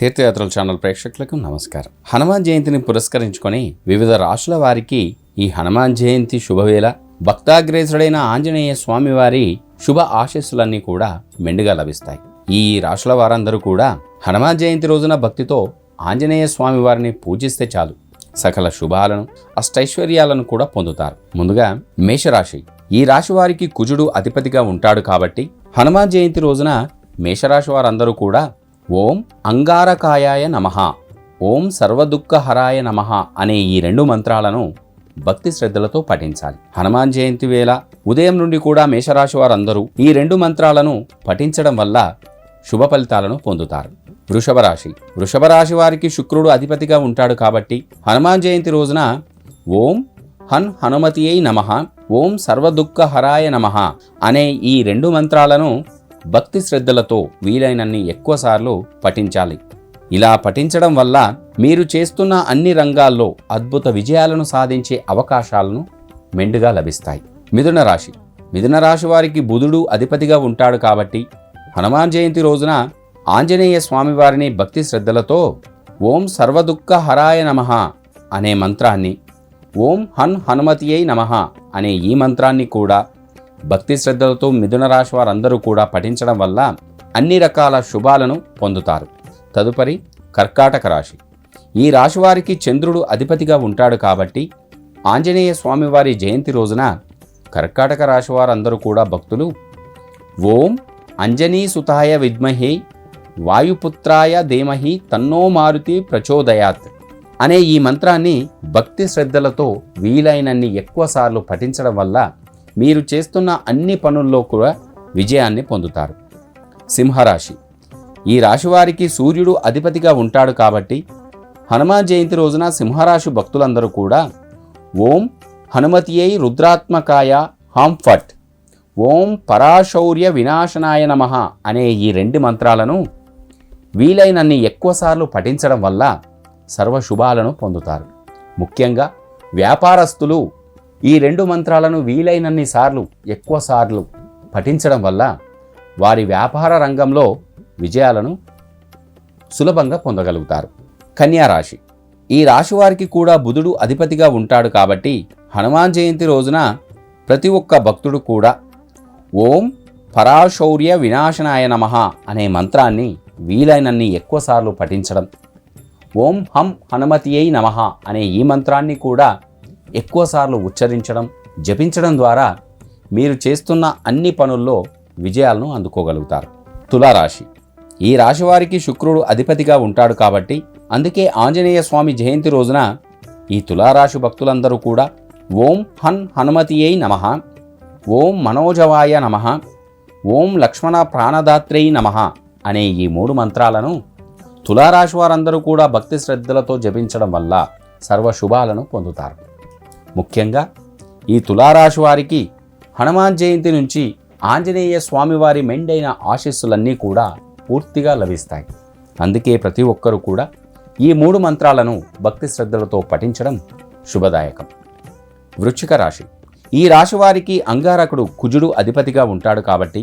తీర్థయాత్రల channel ప్రేక్షకులకు నమస్కారం. హనుమాన్ జయంతిని పురస్కరించుకొని వివిధ రాశుల వారికి ఈ హనుమాన్ జయంతి శుభవేళ భక్తాగ్రేసుడైన ఆంజనేయ స్వామి వారి శుభ ఆశీస్సులన్నీ కూడా మెండుగా లభిస్తాయి. ఈ రాశుల వారందరూ కూడా హనుమాన్ జయంతి రోజున భక్తితో ఆంజనేయ స్వామి వారిని పూజిస్తే చాలు సకల శుభాలను అష్టైశ్వర్యాలను కూడా పొందుతారు. ముందుగా మేషరాశి. ఈ రాశి వారికి కుజుడు అధిపతిగా ఉంటాడు కాబట్టి హనుమాన్ జయంతి రోజున మేషరాశి వారందరూ కూడా ఓం అంగారకాయాయ నమః, ఓం సర్వదుఃఖహరాయ నమః అనే ఈ రెండు మంత్రాలను భక్తి శ్రద్ధలతో పఠించాలి. హనుమాన్ జయంతి వేళ ఉదయం నుండి కూడా మేషరాశి వారందరూ ఈ రెండు మంత్రాలను పఠించడం వల్ల శుభ ఫలితాలను పొందుతారు. వృషభ రాశి. వృషభ రాశి వారికి శుక్రుడు అధిపతిగా ఉంటాడు కాబట్టి హనుమాన్ జయంతి రోజున ఓం హనుమతియై నమః, ఓం సర్వదుఃఖహరాయ నమః అనే ఈ రెండు మంత్రాలను భక్తి శ్రద్ధలతో వీలైనన్ని ఎక్కువసార్లు పఠించాలి. ఇలా పఠించడం వల్ల మీరు చేస్తున్న అన్ని రంగాల్లో అద్భుత విజయాలను సాధించే అవకాశాలను మెండుగా లభిస్తాయి. మిథున రాశి. మిథున రాశి వారికి బుధుడు అధిపతిగా ఉంటాడు కాబట్టి హనుమాన్ జయంతి రోజున ఆంజనేయ స్వామి వారిని భక్తి శ్రద్ధలతో ఓం సర్వదుఃఖహరాయ నమః అనే మంత్రాన్ని, ఓం హనుమతియై నమః అనే ఈ మంత్రాన్ని కూడా భక్తి శ్రద్ధలతో మిథున రాశి వారందరూ కూడా పఠించడం వల్ల అన్ని రకాల శుభాలను పొందుతారు. తదుపరి కర్కాటక రాశి. ఈ రాశి వారికి చంద్రుడు అధిపతిగా ఉంటాడు కాబట్టి ఆంజనేయ స్వామివారి జయంతి రోజున కర్కాటక రాశి వారందరూ కూడా భక్తులు ఓం అంజనీసుతాయ విద్మహే వాయుపుత్రాయ ధీమహి తన్నో మారుతి ప్రచోదయాత్ అనే ఈ మంత్రాన్ని భక్తి శ్రద్ధలతో వీలైనన్ని ఎక్కువసార్లు పఠించడం వల్ల మీరు చేస్తున్న అన్ని పనుల్లో కూడా విజయాన్ని పొందుతారు. సింహరాశి. ఈ రాశివారికి సూర్యుడు అధిపతిగా ఉంటాడు కాబట్టి హనుమాన్ జయంతి రోజున సింహరాశి భక్తులందరూ కూడా ఓం హనుమతియై రుద్రాత్మకాయ హాంఫట్, ఓం పరాశౌర్య వినాశనాయ నమః అనే ఈ రెండు మంత్రాలను వీలైనన్ని ఎక్కువసార్లు పఠించడం వల్ల సర్వశుభాలను పొందుతారు. ముఖ్యంగా వ్యాపారస్తులు ఈ రెండు మంత్రాలను వీలైనన్ని సార్లు ఎక్కువసార్లు పఠించడం వల్ల వారి వ్యాపార రంగంలో విజయాలను సులభంగా పొందగలుగుతారు. కన్యా రాశి. ఈ రాశి వారికి కూడా బుధుడు అధిపతిగా ఉంటాడు కాబట్టి హనుమాన్ జయంతి రోజున ప్రతి ఒక్క భక్తుడు కూడా ఓం పరాశౌర్య వినాశనాయ నమః అనే మంత్రాన్ని వీలైనన్ని ఎక్కువసార్లు పఠించడం, ఓం హనుమతియై నమః అనే ఈ మంత్రాన్ని కూడా ఎక్కువసార్లు ఉచ్చరించడం, జపించడం ద్వారా మీరు చేస్తున్న అన్ని పనుల్లో విజయాలను అందుకోగలుగుతారు. తులారాశి. ఈ రాశి వారికి శుక్రుడు అధిపతిగా ఉంటాడు కాబట్టి అందుకే ఆంజనేయ స్వామి జయంతి రోజున ఈ తులారాశి భక్తులందరూ కూడా ఓం హనుమతియై నమః, ఓం మనోజవాయ నమః, ఓం లక్ష్మణ ప్రాణదాత్రై నమః అనే ఈ మూడు మంత్రాలను తులారాశి వారందరూ కూడా భక్తి శ్రద్ధలతో జపించడం వల్ల సర్వశుభాలను పొందుతారు. ముఖ్యంగా ఈ తులారాశి వారికి హనుమాన్ జయంతి నుంచి ఆంజనేయ స్వామివారి మెండైన ఆశీస్సులన్నీ కూడా పూర్తిగా లభిస్తాయి. అందుకే ప్రతి ఒక్కరూ కూడా ఈ మూడు మంత్రాలను భక్తి శ్రద్ధలతో పఠించడం శుభదాయకం. వృశ్చిక రాశి. ఈ రాశి వారికి అంగారకుడు కుజుడు అధిపతిగా ఉంటాడు కాబట్టి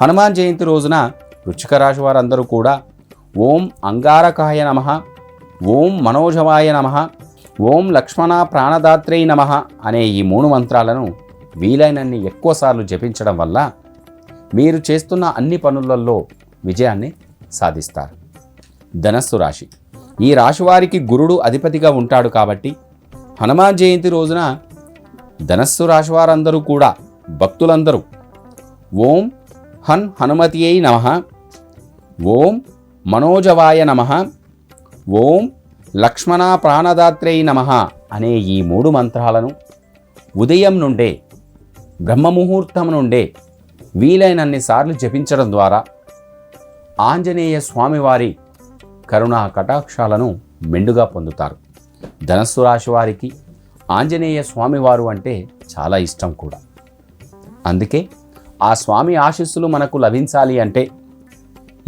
హనుమాన్ జయంతి రోజున వృశ్చిక రాశి వారందరూ కూడా ఓం అంగారకాయ నమః, ఓం మనోజవాయ నమః, ఓం లక్ష్మణ ప్రాణదాత్రై నమః అనే ఈ మూడు మంత్రాలను వీలైనన్ని ఎక్కువసార్లు జపించడం వల్ల మీరు చేస్తున్న అన్ని పనులలో విజయాన్ని సాధిస్తారు. ధనస్సు రాశి. ఈ రాశి వారికి గురుడు అధిపతిగా ఉంటాడు కాబట్టి హనుమాన్ జయంతి రోజున ధనస్సు రాశి వారందరూ కూడా భక్తులందరూ ఓం హనుమతియై నమః, ఓం మనోజవాయ నమః, ఓం లక్ష్మణ ప్రాణదాత్రై నమః అనే ఈ మూడు మంత్రాలను ఉదయం నుండే బ్రహ్మముహూర్తం నుండే వీలైనన్ని సార్లు జపించడం ద్వారా ఆంజనేయ స్వామివారి కరుణా కటాక్షాలను మెండుగా పొందుతారు. ధనస్సు రాశి వారికి ఆంజనేయ స్వామివారు అంటే చాలా ఇష్టం కూడా. అందుకే ఆ స్వామి ఆశీస్సులు మనకు లభించాలి అంటే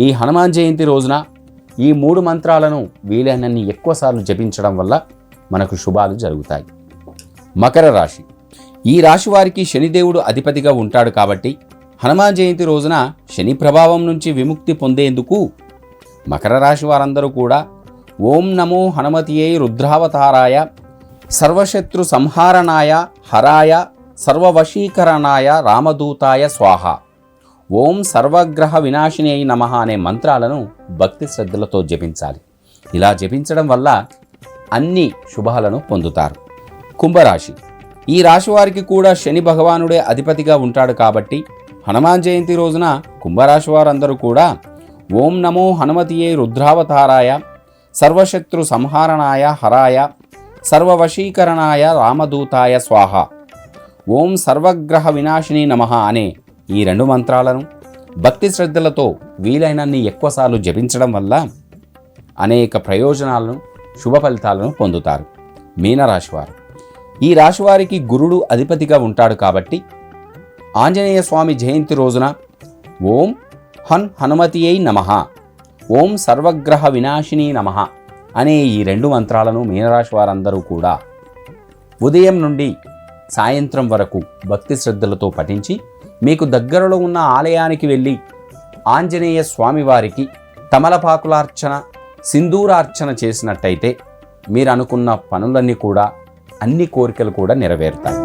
ఈ హనుమాన్ జయంతి రోజున ఈ మూడు మంత్రాలను వీలైనన్ని ఎక్కువసార్లు జపించడం వల్ల మనకు శుభాలు జరుగుతాయి. మకర రాశి. ఈ రాశి వారికి శనిదేవుడు అధిపతిగా ఉంటాడు కాబట్టి హనుమాన్ జయంతి రోజున శని ప్రభావం నుంచి విముక్తి పొందేందుకు మకర రాశి వారందరూ కూడా ఓం నమో హనుమతియై రుద్రావతారాయ సర్వశత్రు సంహారణాయ హరాయ సర్వవశీకరణాయ రామదూతాయ స్వాహ ఓం సర్వగ్రహ వినాశిని అయి నమః అనే మంత్రాలను భక్తి శ్రద్ధలతో జపించాలి. ఇలా జపించడం వల్ల అన్ని శుభాలను పొందుతారు. కుంభరాశి. ఈ రాశి వారికి కూడా శని భగవానుడే అధిపతిగా ఉంటాడు కాబట్టి హనుమాన్ జయంతి రోజున కుంభరాశి వారందరూ కూడా ఓం నమో హనుమతియే రుద్రావతారాయ సర్వశత్రు సంహారణాయ హరాయ సర్వవశీకరణాయ రామదూతాయ స్వాహ ఓం సర్వగ్రహ వినాశిని నమః అనే ఈ 2 మంత్రాలను భక్తి శ్రద్ధలతో వీలైనన్ని ఎక్కువసార్లు జపించడం వల్ల అనేక ప్రయోజనాలను శుభ ఫలితాలను పొందుతారు. మీనరాశివారు. ఈ రాశివారికి గురుడు అధిపతిగా ఉంటాడు కాబట్టి ఆంజనేయ స్వామి జయంతి రోజున ఓం హనుమతియై నమః ఓం సర్వగ్రహ వినాశిని నమః అనే ఈ 2 మంత్రాలను మీనరాశి వారందరూ కూడా ఉదయం నుండి సాయంత్రం వరకు భక్తి శ్రద్ధలతో పఠించి మీకు దగ్గరలో ఉన్న ఆలయానికి వెళ్ళి ఆంజనేయ స్వామివారికి తమలపాకులార్చన సింధూరార్చన చేసినట్టయితే మీరు అనుకున్న పనులన్నీ కూడా అన్ని కోరికలు కూడా నెరవేరుతాయి.